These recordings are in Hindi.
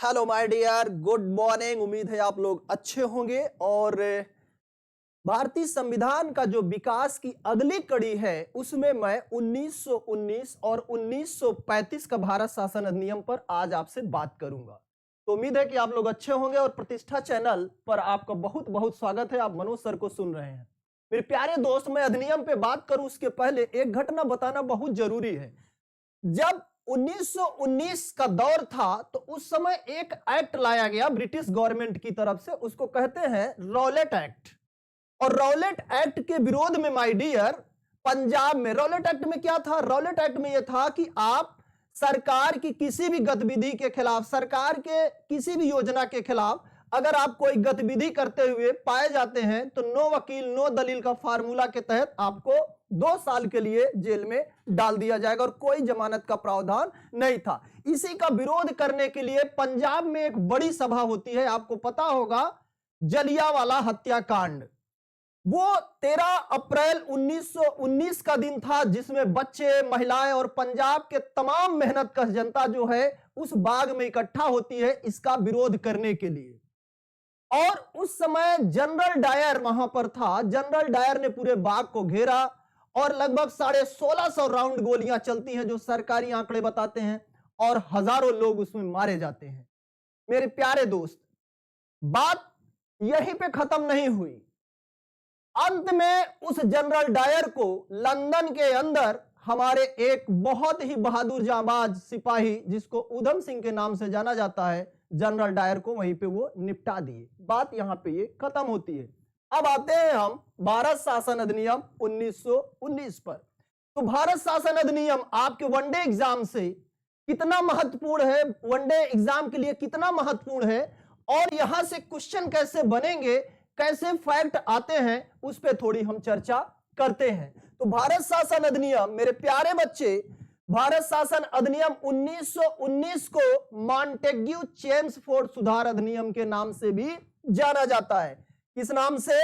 Hello my dear, good morning. उम्मीद है आप लोग अच्छे होंगे। और भारतीय संविधान का जो विकास की अगली कड़ी है उसमें मैं 1919 और 1935 का भारत शासन अधिनियम पर आज आपसे बात करूंगा। तो उम्मीद है कि आप लोग अच्छे होंगे और प्रतिष्ठा चैनल पर आपका बहुत बहुत स्वागत है। आप मनोज सर को सुन रहे हैं। मेरे प्यारे दोस्त, मैं अधिनियम पे बात करूं उसके पहले एक घटना बताना बहुत जरूरी है। जब 1919 का दौर था तो उस समय एक एक्ट लाया गया ब्रिटिश गवर्नमेंट की तरफ से, उसको कहते हैं रॉलेट एक्ट। और रॉलेट एक्ट के विरोध में माय डियर, पंजाब में रॉलेट एक्ट में क्या था? रॉलेट एक्ट में यह था कि आप सरकार की किसी भी गतिविधि के खिलाफ, सरकार के किसी भी योजना के खिलाफ अगर आप कोई गतिविधि करते हुए पाए जाते हैं तो नो वकील नो दलील का फार्मूला के तहत आपको 2 साल के लिए जेल में डाल दिया जाएगा और कोई जमानत का प्रावधान नहीं था। इसी का विरोध करने के लिए पंजाब में एक बड़ी सभा होती है। आपको पता होगा जलियांवाला हत्याकांड। वो 13 अप्रैल 1919 का दिन था जिसमें बच्चे, महिलाएं और पंजाब के तमाम मेहनतकश जनता जो है उस बाग में इकट्ठा होती है इसका विरोध करने के लिए। और उस समय जनरल डायर वहां पर था। जनरल डायर ने पूरे बाग को घेरा और लगभग 1650 राउंड गोलियां चलती हैं जो सरकारी आंकड़े बताते हैं, और हजारों लोग उसमें मारे जाते हैं। मेरे प्यारे दोस्त, बात यहीं पे खत्म नहीं हुई। अंत में उस जनरल डायर को लंदन के अंदर हमारे एक बहुत ही बहादुर जांबाज सिपाही जिसको ऊधम सिंह के नाम से जाना जाता है, जनरल डायर को वहीं पे वो निपटा दिए। बात यहां पे ये खत्म होती है। अब आते हैं हम भारत शासन अधिनियम 1919 पर। तो भारत शासन अधिनियम आपके वनडे एग्जाम से कितना महत्वपूर्ण है, वनडे एग्जाम के लिए कितना महत्वपूर्ण है, और यहां से क्वेश्चन कैसे बनेंगे, कैसे फैक्ट आते हैं, उस पर थोड़ी हम चर्चा करते हैं। तो भारत शासन अधिनियम, मेरे प्यारे बच्चे, भारत शासन अधिनियम 1919 को मॉन्टेग्यू चेम्सफोर्ड सुधार अधिनियम के नाम से भी जाना जाता है। किस नाम से?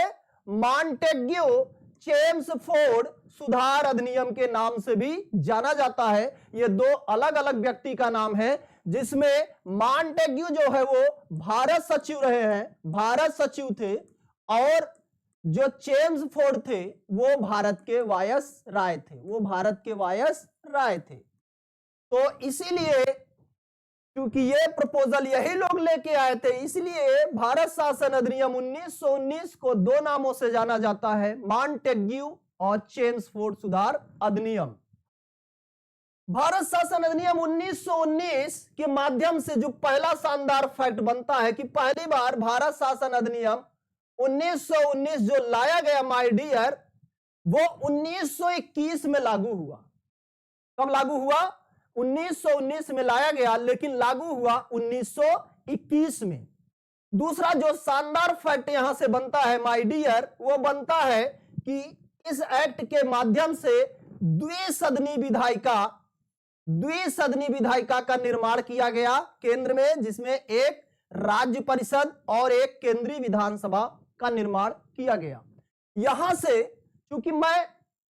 मॉन्टेग्यू चेम्सफोर्ड सुधार अधिनियम के नाम से भी जाना जाता है। ये 2 अलग अलग व्यक्ति का नाम है, जिसमें मॉन्टेग्यू जो है वो भारत सचिव रहे हैं, भारत सचिव थे, और जो चेम्सफोर्ड थे वो भारत के वायसराय थे, वो भारत के वायसराय थे। तो इसीलिए क्योंकि ये प्रपोजल यही लोग लेके आए थे, इसलिए भारत शासन अधिनियम 1919 को 2 नामों से जाना जाता है, मॉन्टेग्यू और चेम्सफोर्ड सुधार अधिनियम। भारत शासन अधिनियम 1919 के माध्यम से जो पहला शानदार फैक्ट बनता है कि पहली बार भारत शासन अधिनियम 1919 जो लाया गया माय डियर, वो 1921 में लागू हुआ। कब लागू हुआ? 1919 में लाया गया, लेकिन लागू हुआ 1921 में। दूसरा जो शानदार फैक्ट यहां से बनता है माय डियर, वो बनता है कि इस एक्ट के माध्यम से द्विसदनी विधायिका का निर्माण किया गया केंद्र में, जिसमें एक राज्य परिषद और एक केंद्रीय विधानसभा का निर्माण किया गया। यहां से क्योंकि मैं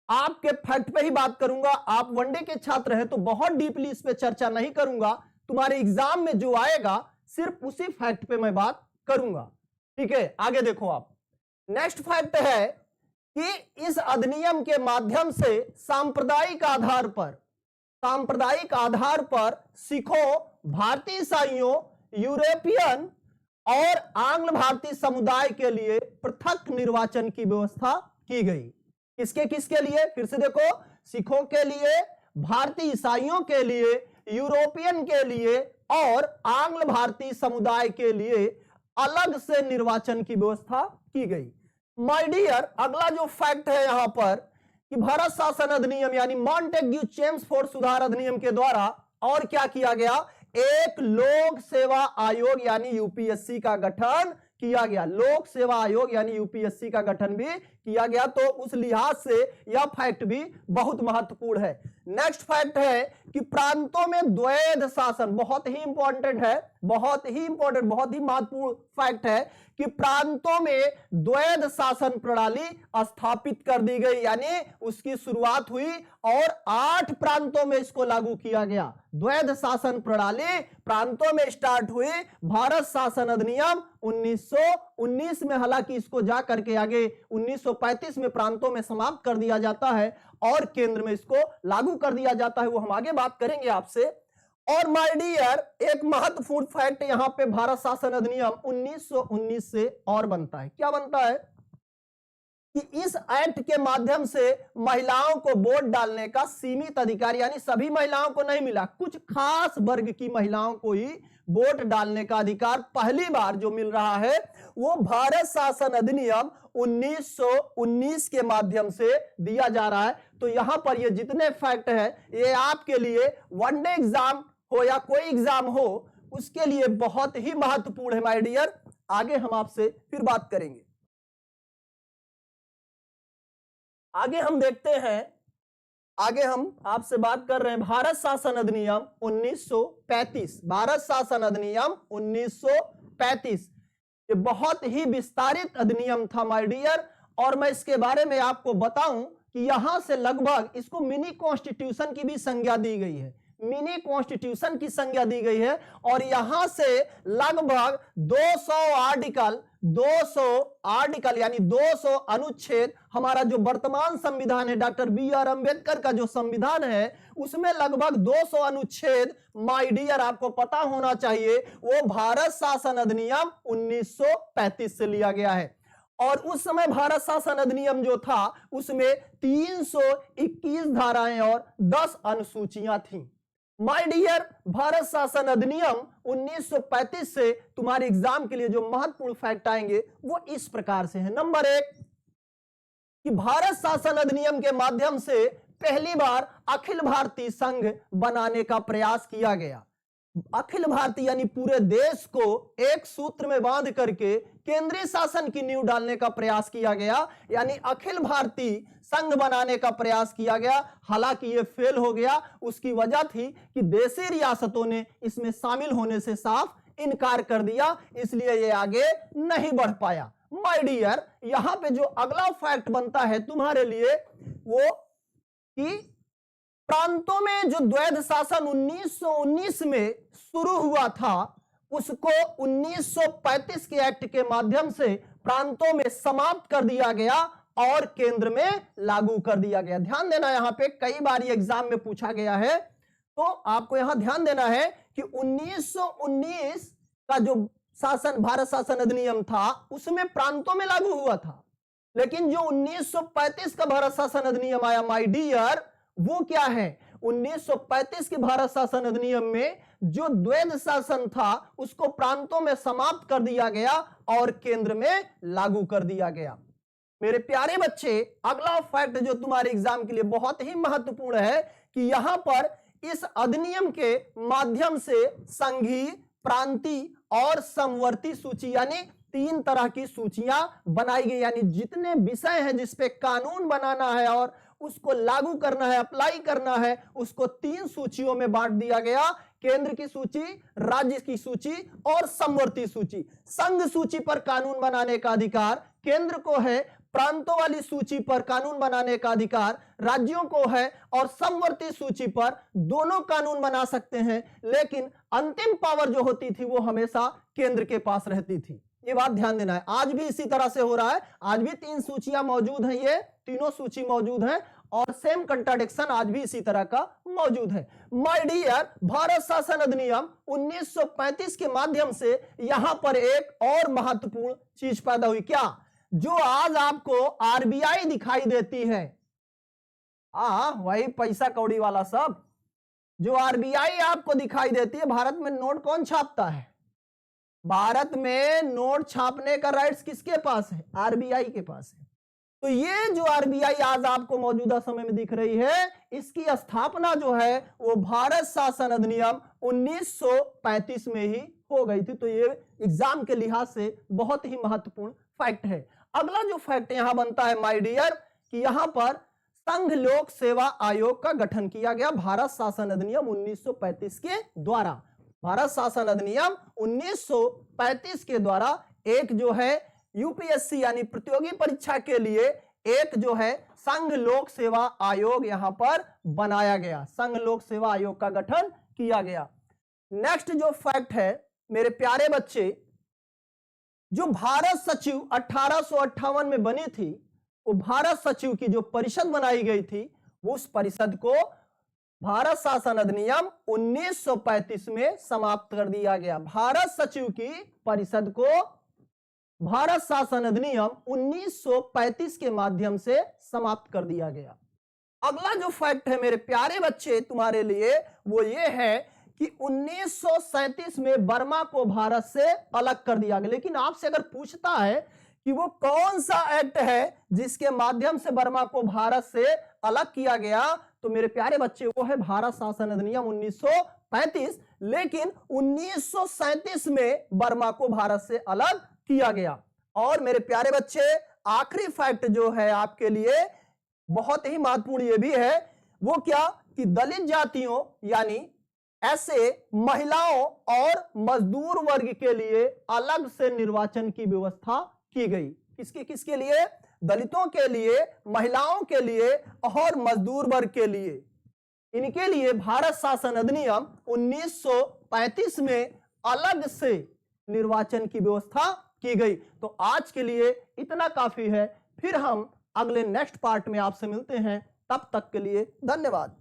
आपके फैक्ट पे ही बात करूंगा, आप वनडे के छात्र हैं तो बहुत डीपली इस पे चर्चा नहीं करूंगा, तुम्हारे एग्जाम में जो आएगा सिर्फ उसी फैक्ट पे मैं बात करूंगा। ठीक है, आगे देखो आप। नेक्स्ट फैक्ट है कि इस अधिनियम के माध्यम से सांप्रदायिक आधार पर सिखों, भारतीय ईसाइयों, यूरोपियन और आंग्ल भारतीय समुदाय के लिए पृथक निर्वाचन की व्यवस्था की गई। किसके लिए? फिर से देखो, सिखों के लिए, भारतीय ईसाइयों के लिए, यूरोपियन के लिए और आंग्ल भारतीय समुदाय के लिए अलग से निर्वाचन की व्यवस्था की गई। माय डियर, अगला जो फैक्ट है यहां पर कि भारत शासन अधिनियम यानी मॉन्टेग्यू चेम्सफोर्ड सुधार अधिनियम के द्वारा और क्या किया गया? एक लोक सेवा आयोग यानी यूपीएससी का गठन किया गया। लोक सेवा आयोग यानी यूपीएससी का गठन भी किया गया, तो उस लिहाज से यह फैक्ट भी बहुत महत्वपूर्ण है। नेक्स्ट फैक्ट है कि प्रांतों में द्वैध शासन, बहुत ही इंपॉर्टेंट है, बहुत ही इंपॉर्टेंट, बहुत ही महत्वपूर्ण फैक्ट है कि प्रांतों में द्वैध शासन प्रणाली स्थापित कर दी गई, यानी उसकी शुरुआत हुई और 8 प्रांतों में इसको लागू किया गया। द्वैध शासन प्रणाली प्रांतों में स्टार्ट हुई भारत शासन अधिनियम 1919 में, हालांकि इसको जा करके आगे 1935 में प्रांतों में समाप्त कर दिया जाता है और केंद्र में इसको लागू कर दिया जाता है, वो हम आगे बात करेंगे आपसे। और माय डियर, एक महत्वपूर्ण फैक्ट यहां पे भारत शासन अधिनियम 1919 से और बनता है। क्या बनता है कि इस एक्ट के माध्यम से महिलाओं को वोट डालने का सीमित अधिकार, यानी सभी महिलाओं को नहीं मिला, कुछ खास वर्ग की महिलाओं को ही वोट डालने का अधिकार पहली बार जो मिल रहा है वो भारत शासन अधिनियम 1919 के माध्यम से दिया जा रहा है। तो यहां पर ये जितने फैक्ट है ये आपके लिए वनडे एग्जाम हो या कोई एग्जाम हो उसके लिए बहुत ही महत्वपूर्ण है माय डियर। आगे हम आपसे फिर बात करेंगे। आगे हम देखते हैं, आगे हम आपसे बात कर रहे हैं भारत शासन अधिनियम 1935। भारत शासन अधिनियम 1935 ये बहुत ही विस्तारित अधिनियम था माय डियर, और मैं इसके बारे में आपको बताऊं कि यहां से लगभग इसको मिनी कॉन्स्टिट्यूशन की भी संज्ञा दी गई है, मिनी कॉन्स्टिट्यूशन की संज्ञा दी गई है। और यहां से लगभग 200 आर्टिकल यानी 200 अनुच्छेद, हमारा जो वर्तमान संविधान है डॉक्टर बी.आर. अंबेडकर का जो संविधान है उसमें लगभग 200 अनुच्छेद माय डियर आपको पता होना चाहिए वो भारत शासन अधिनियम 1935 से लिया गया है। और उस समय भारत शासन अधिनियम जो था उसमें 321 धाराएं और 10 अनुसूचियां थीं। माय डियर, भारत शासन अधिनियम 1935 से तुम्हारे एग्जाम के लिए जो महत्वपूर्ण फैक्ट आएंगे वो इस प्रकार से है। नंबर 1 कि भारत शासन अधिनियम के माध्यम से पहली बार अखिल भारतीय संघ बनाने का प्रयास किया गया। अखिल भारतीय यानी पूरे देश को एक सूत्र में बांध करके केंद्रीय शासन की नींव डालने का प्रयास किया गया, यानी अखिल भारतीय संघ बनाने का प्रयास किया गया। हालांकि यह फेल हो गया, उसकी वजह थी कि देशी रियासतों ने इसमें शामिल होने से साफ इनकार कर दिया, इसलिए यह आगे नहीं बढ़ पाया। माय डियर, यहां पे जो अगला फैक्ट बनता है तुम्हारे लिए वो कि प्रांतों में जो द्वैध शासन 1919 में शुरू हुआ था उसको 1935 के एक्ट के माध्यम से प्रांतों में समाप्त कर दिया गया और केंद्र में लागू कर दिया गया। ध्यान देना, यहां पे कई बार एग्जाम में पूछा गया है, तो आपको यहां ध्यान देना है कि 1919 का जो शासन भारत शासन अधिनियम था उसमें प्रांतों में लागू हुआ था, लेकिन जो 1935 का भारत शासन अधिनियम आया माय डियर वो क्या है, 1935 के भारत शासन अधिनियम में जो द्वैध शासन था उसको प्रांतों में समाप्त कर दिया गया और केंद्र में लागू कर दिया गया। मेरे प्यारे बच्चे, अगला फैक्ट जो तुम्हारे एग्जाम के लिए बहुत ही महत्वपूर्ण है कि यहां पर इस अधिनियम के माध्यम से संघीय, प्रांतीय और समवर्ती सूची यानी 3 तरह की सूचियां बनाई गई, यानी जितने विषय हैं जिसपे कानून बनाना है और उसको लागू करना है, अप्लाई करना है, उसको 3 सूचियों में बांट दिया गया, केंद्र की सूची, राज्य की सूची और समवर्ती सूची। संघ सूची पर कानून बनाने का अधिकार केंद्र को है, प्रांतों वाली सूची पर कानून बनाने का अधिकार राज्यों को है और समवर्ती सूची पर दोनों कानून बना सकते हैं, लेकिन अंतिम पावर जो होती थी वो हमेशा केंद्र के पास रहती थी। ये बात ध्यान देना है। आज भी इसी तरह से हो रहा है, आज भी 3 सूचियां मौजूद हैं, ये तीनों सूची मौजूद हैं और सेम कंट्राडिक्शन आज भी इसी तरह का मौजूद है। माय डियर, भारत शासन अधिनियम 1935 के माध्यम से यहां पर एक और महत्वपूर्ण चीज पैदा हुई। क्या? जो आज आपको आरबीआई दिखाई देती है, वही पैसा कौड़ी वाला सब, जो आरबीआई आपको दिखाई देती है, भारत में नोट कौन छापता है? भारत में नोट छापने का राइट्स किसके पास है? आरबीआई के पास है। तो ये जो आरबीआई आज आपको मौजूदा समय में दिख रही है, इसकी स्थापना जो है वो भारत शासन अधिनियम 1935 में ही हो गई थी। तो ये एग्जाम के लिहाज से बहुत ही महत्वपूर्ण फैक्ट है। अगला जो फैक्ट यहां बनता है माय डियर कि यहां पर संघ लोक सेवा आयोग का गठन किया गया भारत शासन अधिनियम 1935 के द्वारा। भारत शासन अधिनियम 1935 के द्वारा एक जो है यूपीएससी यानी प्रतियोगी परीक्षा के लिए एक जो है संघ लोक सेवा आयोग यहां पर बनाया गया, संघ लोक सेवा आयोग का गठन किया गया। नेक्स्ट जो फैक्ट है मेरे प्यारे बच्चे, जो भारत सचिव 1858 में बनी थी, वो भारत सचिव की जो परिषद बनाई गई थी, उस परिषद को भारत शासन अधिनियम 1935 में समाप्त कर दिया गया। भारत सचिव की परिषद को भारत शासन अधिनियम 1935 के माध्यम से समाप्त कर दिया गया। अगला जो फैक्ट है मेरे प्यारे बच्चे तुम्हारे लिए वो ये है कि 1937 में बर्मा को भारत से अलग कर दिया गया। लेकिन आपसे अगर पूछता है कि वो कौन सा एक्ट है जिसके माध्यम से बर्मा को भारत से अलग किया गया, तो मेरे प्यारे बच्चे वो है भारत शासन अधिनियम 1935। लेकिन 1937 में बर्मा को भारत से अलग किया गया। और मेरे प्यारे बच्चे आखिरी फैक्ट जो है आपके लिए बहुत ही महत्वपूर्ण ये भी है, वो क्या कि दलित जातियों यानी ऐसे महिलाओं और मजदूर वर्ग के लिए अलग से निर्वाचन की व्यवस्था की गई। किसके किसके लिए? दलितों के लिए, महिलाओं के लिए और मजदूर वर्ग के लिए। इनके लिए भारत शासन अधिनियम 1935 में अलग से निर्वाचन की व्यवस्था की गई। तो आज के लिए इतना काफी है, फिर हम अगले नेक्स्ट पार्ट में आपसे मिलते हैं। तब तक के लिए धन्यवाद।